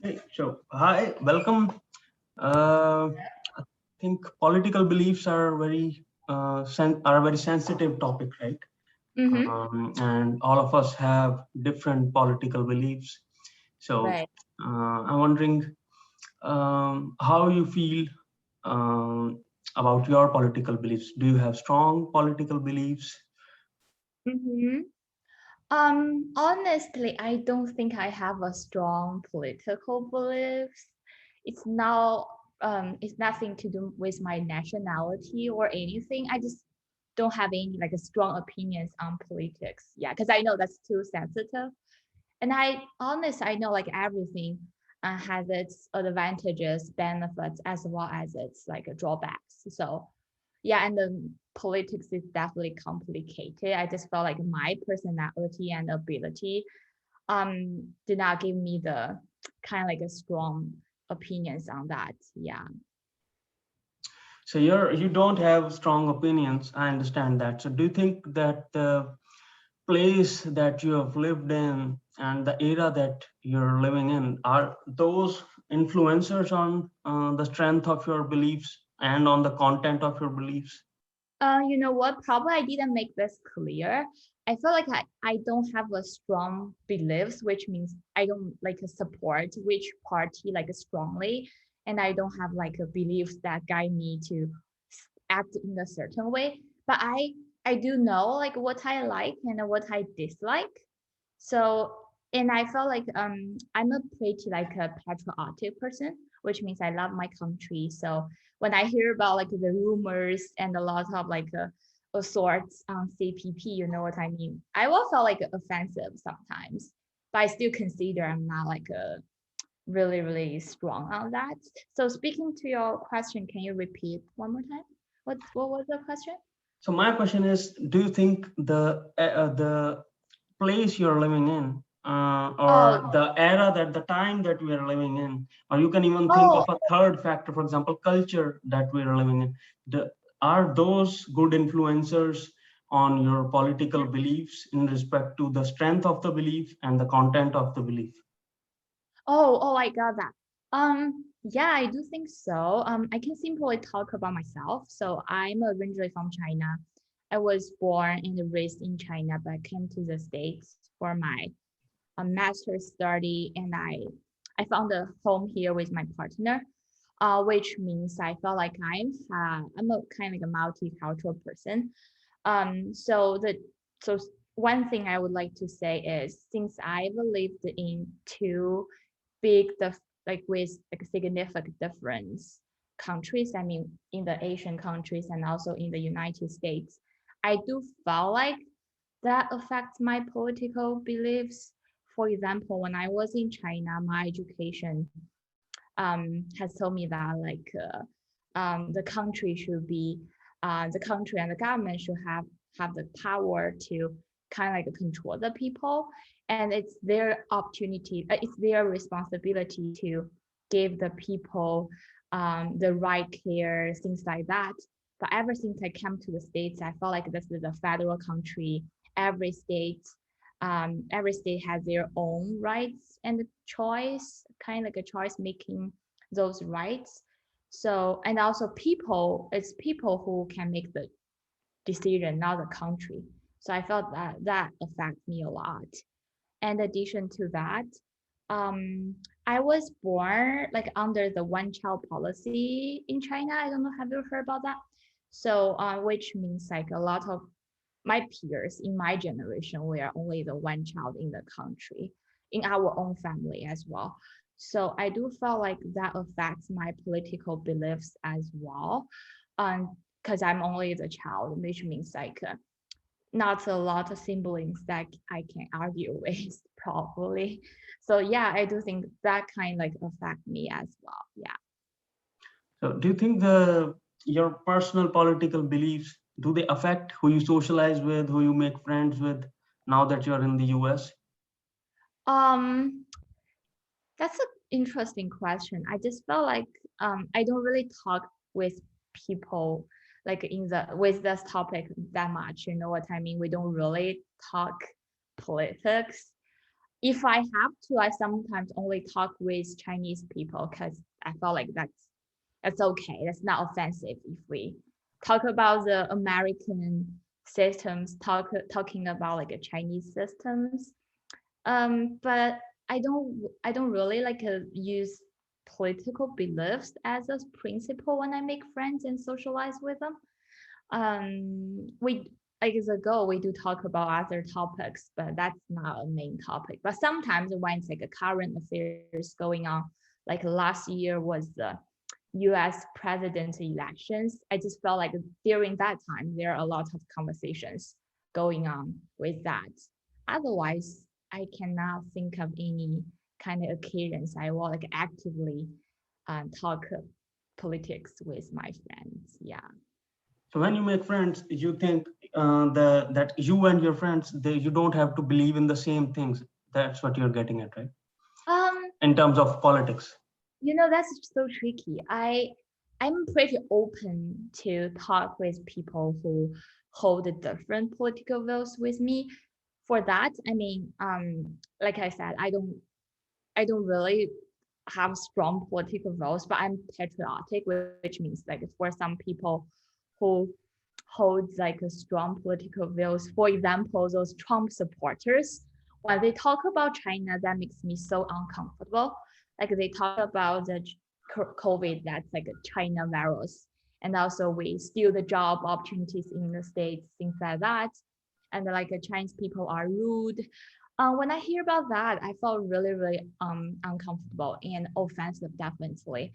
Hey, so hi, welcome. I think political beliefs are are a very sensitive topic, right? Mm-hmm. And all of us have different political beliefs. So Right. I'm wondering how you feel about your political beliefs. Do you have strong political beliefs? Mm-hmm. Honestly, I don't think I have a strong political beliefs. It's nothing to do with my nationality or anything. I just don't have any like strong opinions on politics. Yeah, because I know that's too sensitive. And I know like everything has its advantages, benefits, as well as its like drawbacks. So yeah, and the politics is definitely complicated. I just felt like my personality and ability did not give me the kind of like a strong opinions on that. Yeah. So you don't have strong opinions. I understand that. So do you think that the place that you have lived in and the era that you're living in are those influencers on the strength of your beliefs and on the content of your beliefs? You know what? Probably I didn't make this clear. I feel like I don't have a strong beliefs, which means I don't like support which party like strongly, and I don't have like a beliefs that guide me to act in a certain way. But I do know like what I like and what I dislike. So and I felt like I'm a pretty like a patriotic person, which means I love my country. So when I hear about like the rumors and a lot of like assaults on CPP, you know what I mean? I will feel like offensive sometimes, but I still consider I'm not like a really strong on that. So speaking to your question, can you repeat one more time? What was the question? So my question is, do you think the place you're living in Oh, or the era that the time that we are living in, or you can even think oh, of a third factor, for example, culture that we are living in, are those good influencers on your political beliefs in respect to the strength of the belief and the content of the belief? I got that. Yeah, I do think so. I can simply talk about myself. So I'm originally from China. I was born and raised in China, but came to the States for my master's study, and I found a home here with my partner, which means I felt like I'm a kind of like a multicultural person. So so one thing I would like to say is since I've lived in two big like with like significant difference countries, I mean in the Asian countries and also in the United States, I do feel like that affects my political beliefs. For example, when I was in China, my education has told me that the country should be the country and the government should have the power to kind of like control the people, and it's their opportunity, it's their responsibility to give the people the right care, things like that. But ever since I came to the States, I felt like this is a federal country. Every state, every state has their own rights and choice, kind of like a choice making those rights. So, and also it's people who can make the decision, not the country. So I felt that that affects me a lot. In addition to that, um, I was born like under the one child policy in China. I don't know, have you heard about that? So, which means like a lot of my peers in my generation, we are only the one child in the country, in our own family as well. So I do feel like that affects my political beliefs as well. Because I'm only the child, which means like not a lot of siblings that I can argue with probably. So yeah, I do think that kind of like affect me as well. Yeah. So do you think the your personal political beliefs, do they affect who you socialize with, who you make friends with now that you're in the US? Um, that's an interesting question. I just felt like I don't really talk with people like in the with this topic that much. You know what I mean? We don't really talk politics. if I have to, I sometimes only talk with Chinese people because I felt like that's okay. That's not offensive if we talk about the American systems, talking about like a Chinese systems. But I don't really like use political beliefs as a principle when I make friends and socialize with them. We like as a goal we do talk about other topics, but that's not a main topic. But sometimes when it's like a current affairs going on, like last year was the US presidential elections, I just felt like during that time there are a lot of conversations going on with that. Otherwise, I cannot think of any kind of occasions I will like actively talk politics with my friends. Yeah. So when you make friends, you think that you and your friends, you don't have to believe in the same things. That's what you're getting at, right? Um, In terms of politics. that's so tricky. I'm pretty open to talk with people who hold different political views with me. For that, I mean, like I said, I don't really have strong political views, but I'm patriotic, which means like for some people who hold like a strong political views, for example, those Trump supporters, when they talk about China, that makes me so uncomfortable. Like they talk about the COVID, that's like a China virus, and also we steal the job opportunities in the states, things like that, and like Chinese people are rude. When I hear about that, I felt really, really uncomfortable and offensive, definitely.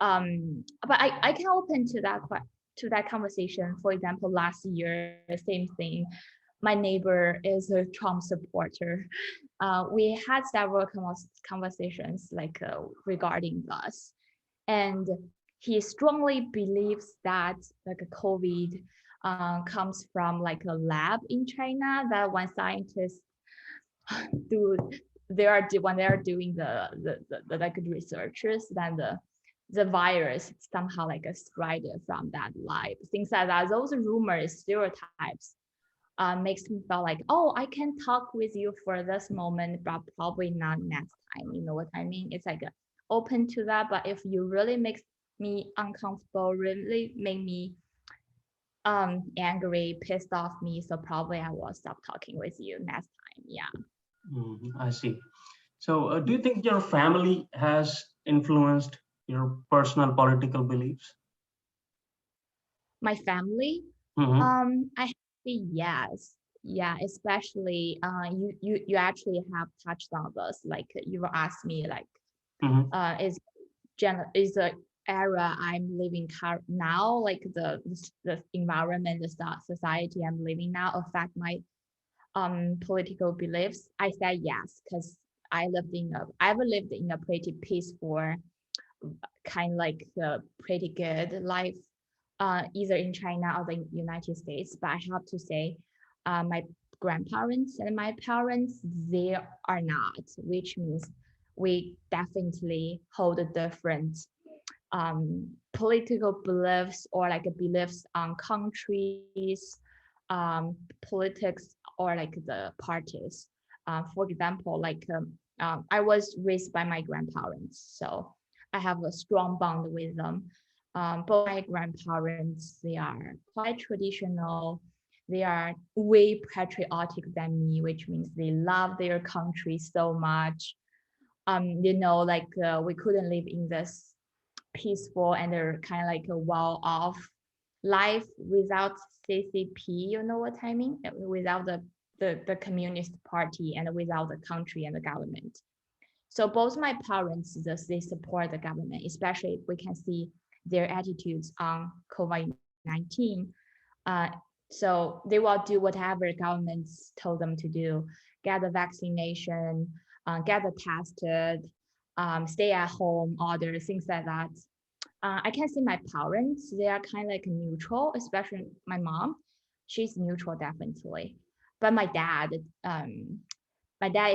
But I can open to that conversation. For example, last year, same thing. My neighbor is a Trump supporter. We had several conversations like regarding us, and he strongly believes that like a COVID comes from like a lab in China that one scientist do when they are doing the like researchers, then the virus somehow like spread from that lab, things like that. Those rumors, stereotypes, makes me feel like, oh, I can talk with you for this moment, but probably not next time. You know what I mean? It's like open to that, but if you really makes me uncomfortable, really make me angry, pissed off me, so probably I will stop talking with you next time. Yeah. I see. So do you think your family has influenced your personal political beliefs? My family, Mm-hmm. I say yes. Yeah, especially you actually have touched on this. Like you asked me like Mm-hmm. is the era I'm living now, like the environment, the society I'm living now affect my political beliefs? I said yes, because I've lived in a pretty peaceful, kind of like a pretty good life, either in China or the United States. But I have to say, my grandparents and my parents, they are not, which means we definitely hold a different political beliefs, or like beliefs on countries, politics, or like the parties. For example, like I was raised by my grandparents, so I have a strong bond with them. Both my grandparents, they are quite traditional. They are way patriotic than me, which means they love their country so much. Like we couldn't live in this peaceful and they're kind of like a well-off life without CCP, you know what I mean? Without the Communist Party and without the country and the government. So both my parents, they support the government, especially we can see their attitudes on COVID-19. Uh, so they will do whatever governments told them to do, get the vaccination, get the tested, stay at home, order, things like that. I can see my parents, they are kind of like neutral, especially my mom. She's neutral, definitely. But my dad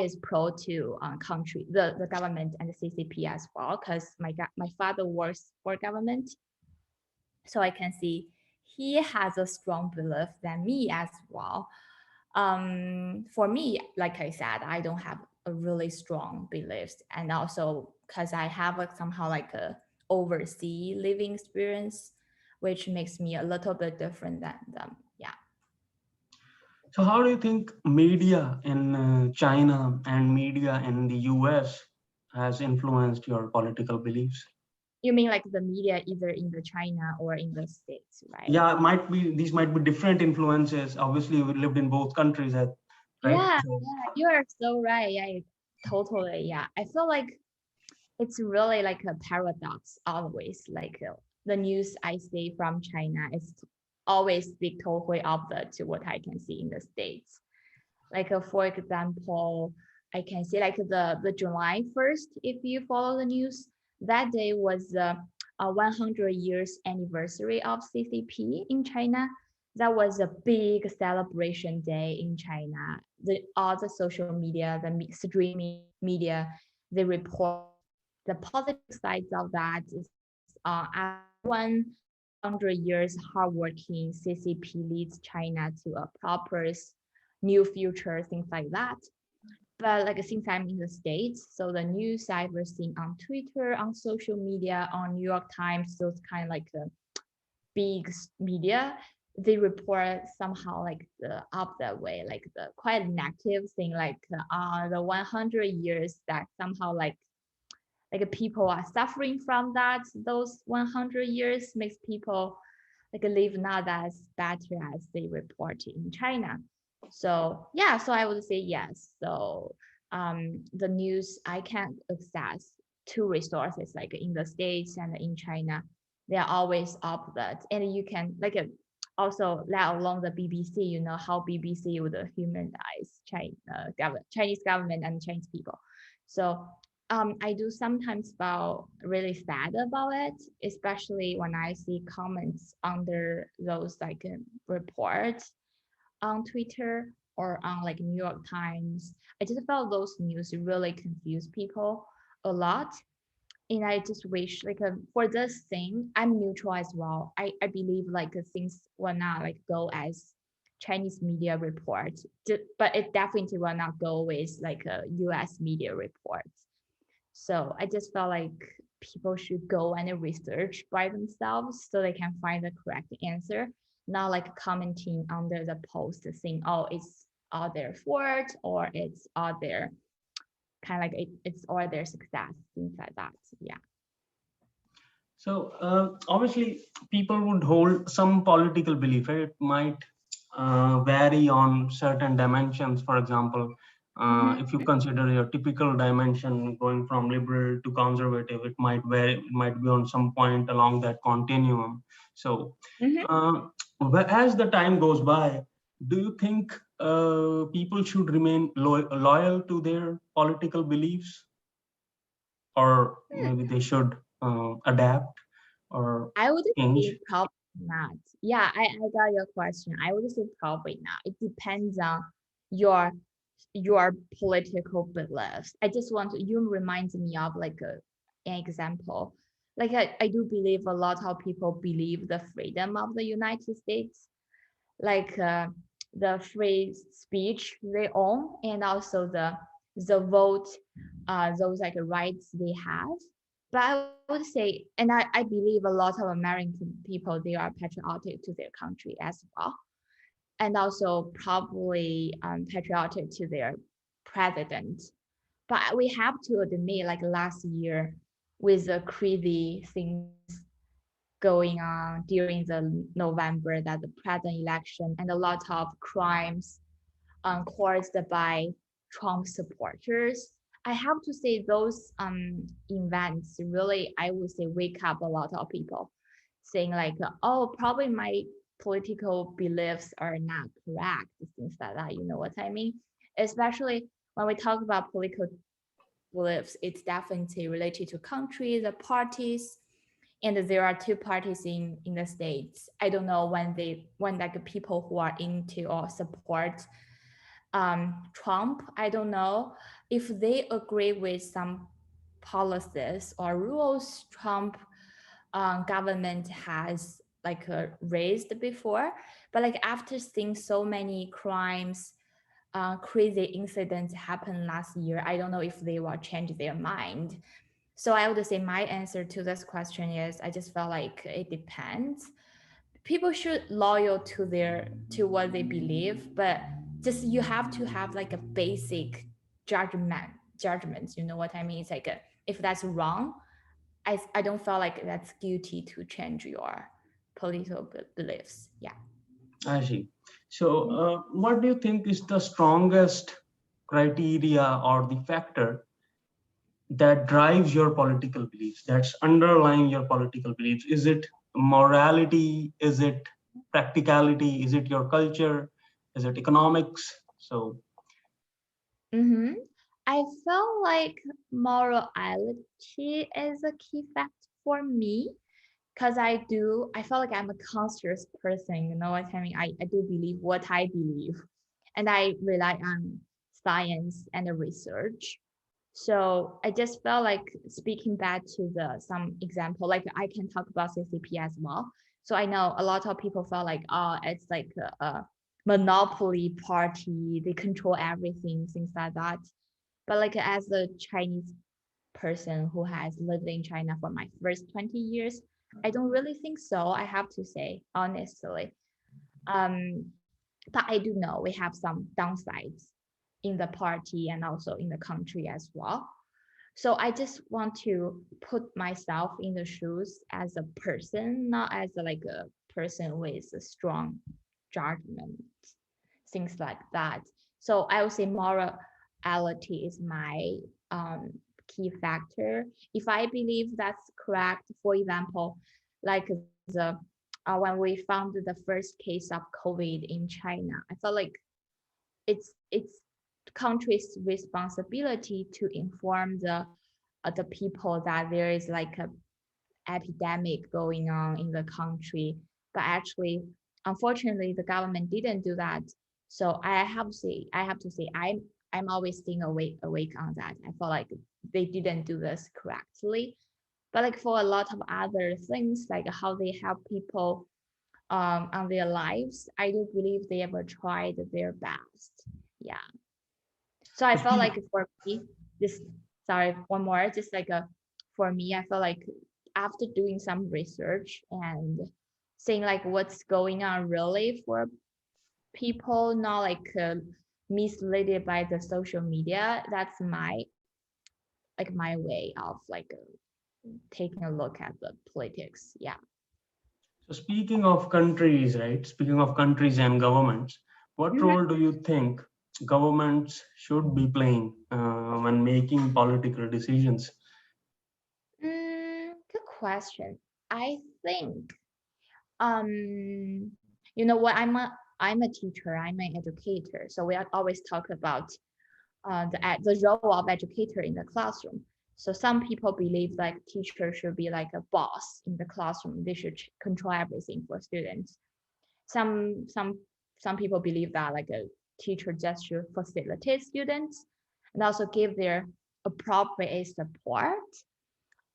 is pro to country, the government and the CCP as well, because my father works for government. So I can see he has a strong belief than me as well. For me, like I said, I don't have a really strong beliefs, and also because I have like somehow like a overseas living experience, which makes me a little bit different than them. Yeah. So how do you think media in China and media in the US has influenced your political beliefs? You mean like the media either in the China or in the States, right? Yeah, might be these might be different influences. Obviously, we lived in both countries, right? Yeah, So yeah, you are so right. Yeah, totally. Yeah, I feel like it's really like a paradox always. Like the news I see from China is always the totally opposite to what I can see in the States. Like for example, I can see like the July 1st, if you follow the news, that day was the 100 years anniversary of CCP in China. That was a big celebration day in China. All the social media, the streaming media, they report the positive sides of that is after 100 years hardworking, CCP leads China to a prosperous new future, things like that. But like since I'm in the States, so the news I've seen on Twitter, on social media, on New York Times, those kind of like big media, they report somehow like the opposite way, like the quite negative thing, like the 100 years that somehow like people are suffering from that. Those 100 years makes people like live not as better as they report in China. So yeah, so I would say yes. So the news I can access two resources like in the States and in China. They are always up that, and you can like also let alone the BBC. You know how BBC would humanize Chinese government and Chinese people. So I do sometimes feel really sad about it, especially when I see comments under those like reports on Twitter or on like New York Times. I just felt those news really confuse people a lot. And I just wish like for this thing, I'm neutral as well. I believe like things will not like go as Chinese media report, but it definitely will not go with like a US media report. So I just felt like people should go and research by themselves so they can find the correct answer, not like commenting under the post saying, oh, it's all their fault or it's all their kind of like it's all their success, things like that. Yeah. So obviously, people would hold some political belief. Right? It might vary on certain dimensions. For example, if you Mm-hmm. consider your typical dimension going from liberal to conservative, it might vary. It might be on some point along that continuum. So, Mm-hmm. uh, as the time goes by, do you think people should remain loyal to their political beliefs, or maybe they should adapt or I would change? say probably not. Yeah, I got your question. I would say probably not. It depends on your your political beliefs. I just want to, you remind me of like an example. Like I do believe a lot of people believe the freedom of the United States, like the free speech they own, and also the vote, those like rights they have. But I would say, and I believe a lot of American people they are patriotic to their country as well, and also probably patriotic to their president. But we have to admit, like last year, with the crazy things going on during the November that the president election and a lot of crimes caused by Trump supporters. I have to say those events really, I would say, wake up a lot of people saying like, oh, probably my political beliefs are not correct, things like that. You know what I mean? Especially when we talk about political beliefs, it's definitely related to country, the parties, and there are two parties in the states. I don't know when like people who are into or support Trump. I don't know if they agree with some policies or rules Trump government has like raised before. But like after seeing so many crimes crazy incidents happened last year, I don't know if they will change their mind. So I would say my answer to this question is I just felt like it depends. People should loyal to what they believe, but just you have to have like a basic judgment. You know what I mean? It's like if that's wrong, I don't feel like that's guilty to change your political beliefs. Yeah. I see. So, what do you think is the strongest criteria or the factor that drives your political beliefs, that's underlying your political beliefs? Is it morality? Is it practicality? Is it your culture? Is it economics? So, Mm-hmm. I felt like morality is a key factor for me because I feel like I'm a conscious person, you know what I mean? I do believe what I believe, and I rely on science and the research. So I just felt like speaking back to the some example, like I can talk about CCP as well. So I know a lot of people felt like, oh, it's like a monopoly party, they control everything, things like that. But like as a Chinese person who has lived in China for my first 20 years, I don't really think so. I have to say, honestly. Um, but I do know we have some downsides in the party and also in the country as well. So I just want to put myself in the shoes as a person, not as like a person with a strong judgment, things like that. So I would say morality is my key factor. If I believe that's correct, for example, like the when we found the first case of COVID in China, I felt like it's country's responsibility to inform the people that there is like a epidemic going on in the country. But actually, unfortunately, the government didn't do that. So I have to say, I'm always staying awake on that. I feel like they didn't do this correctly. But like for a lot of other things, like how they help people on their lives, I do believe they ever tried their best. Yeah. So I so felt speak, like for me, this sorry, one more, just like a for me, I felt like after doing some research and seeing like what's going on really for people, not like misled by the social media. That's my way of like taking a look at the politics. Yeah. so speaking of countries, right? Speaking of countries and governments, what Mhm. role do you think governments should be playing when making political decisions? Good question. I think um you know what I'm a teacher, I'm an educator, so we always talk about the role of educator in the classroom. So some people believe like teacher should be like a boss in the classroom, they should control everything for students. Some some some people believe that like a teacher just should facilitate students and also give their appropriate support.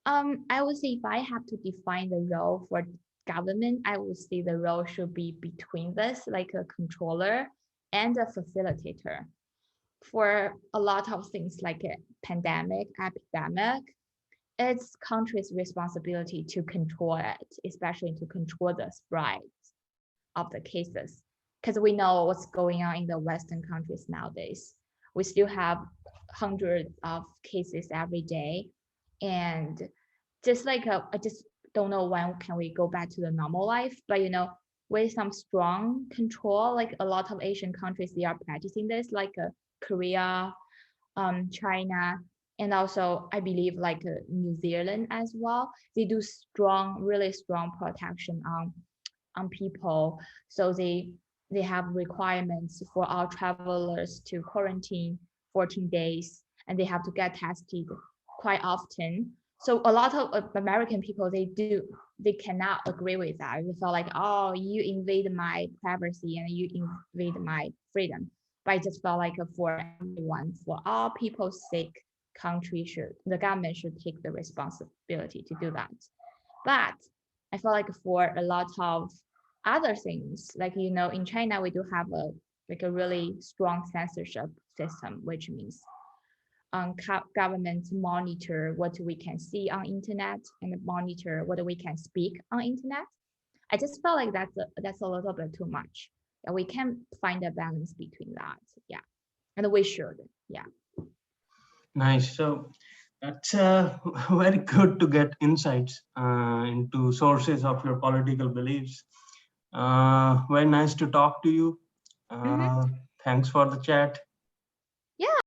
I would say if I have to define the role for government, I would say the role should be between this, like a controller and a facilitator. For a lot of things like a pandemic, epidemic, it's country's responsibility to control it, especially to control the spread of the cases. Because we know what's going on in the Western countries nowadays. We still have hundreds of cases every day. And just like I just don't know when can we go back to the normal life, but with some strong control, like a lot of Asian countries, they are practicing this, like Korea, China, and also I believe like New Zealand as well. They do strong, really strong protection on people. So they have requirements for all travelers to quarantine 14 days, and they have to get tested quite often. So a lot of American people they cannot agree with that. They feel like, oh, you invade my privacy and you invade my freedom. But I just felt like for everyone, for all people's sake, the government should take the responsibility to do that. But I feel like for a lot of other things, like in China we do have like a really strong censorship system, which means governments monitor what we can see on internet and monitor what we can speak on internet. I just felt like that's a little bit too much. And we can find a balance between that. Yeah. And we should. Yeah. Nice. So that's very good to get insights into sources of your political beliefs. Very nice to talk to you. Mm-hmm. Uh, Thanks for the chat. Yeah.